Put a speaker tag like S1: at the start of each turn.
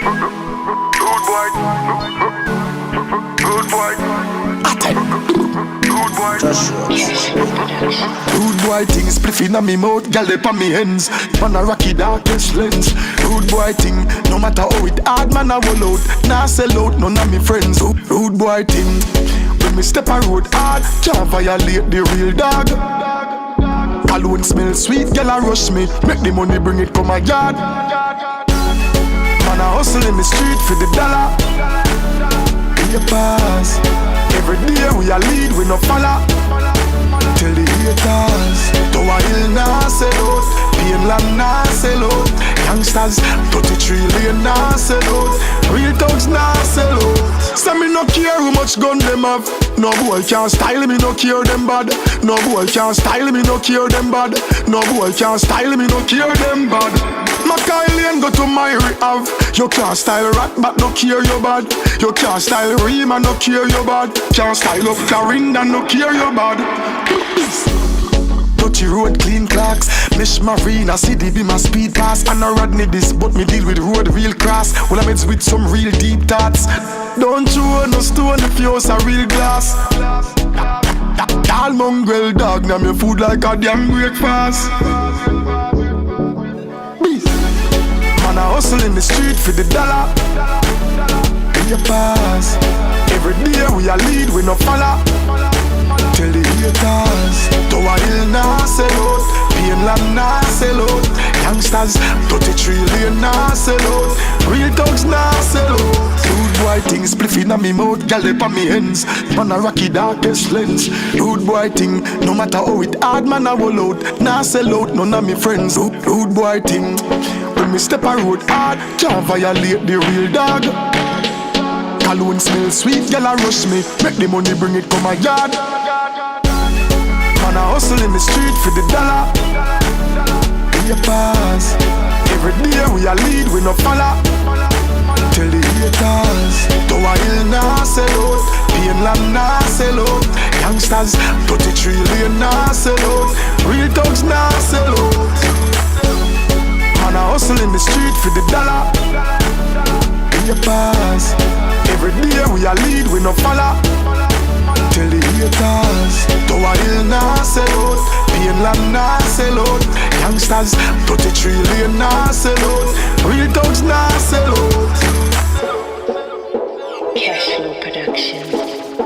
S1: Rude boy. Rude boy. Rude boy.
S2: Rude boy thing, spliff inna me mouth, gal dey on me hands. Man a rocky darkest lens. Rude boy thing, no matter how it hard, man a roll out. Nah sell out, none of me friends. Rude boy thing, when me step a road hard, can't violate the real dog. Cologne smell sweet, gal a rush me, make the money bring it come my yard. Man a hustle in the street for the dollar. In the pass, every day we a lead, we no follow. Tell the haters, Tower Hill nah sell out, Painland nah sell out, youngsters 33 lane nah sell out, real thugs nah sell out. Say me no care how much gun them have. No boy can't style me, no care them bad. No boy can't style me, no care them bad. No boy can't style me, no care them bad. Macaulay go to my rehab. You can't style rat but no care you bad. You can't style Rima, no care you bad. Can't style up Clarinda, no care you bad. Touchy road, clean clocks. Mish Marina, city be my speed pass. And I Rodney this, but me deal with road real cross. Well I'm with some real deep thoughts. Don't throw no stone if you use a real glass. Y'all mongrel dog, now me food like a damn breakfast. Man a hustle in the street for the dollar. In your pass, every day we a lead, we no follow. Tell the haters, Tower Hill nah sell out, Painland nah sell out, youngsters 33 lane nah sell out, real thugs nah sell out. Rude boy thing, spliff inna me mouth, gal dey on me hands. Man a rocky darkest lens. Rude boy thing, no matter how it hard, man a roll out. Nah sell out, none of me friends. Rude boy thing, when me step a road hard, can't violate the real dog. Cologne smell sweet, gal a rush me, make the money bring it come my yard. Man a hustle in the street for the dollar. In your pass, every day we a lead, we no follow. Tell the haters, Tower Hill nah sell out, Painland nah sell out, youngsters 33 lane nah sell out, real thugs nah sell out. Man a hustle in the street for the dollar. In your pass, every day we a lead, we no follow. Tell the haters, Tower Hill nah sell out, Painland nah sell out, youngsters 33 lane nah sell out, real thugs nah sell out.
S3: Cashflow Productions.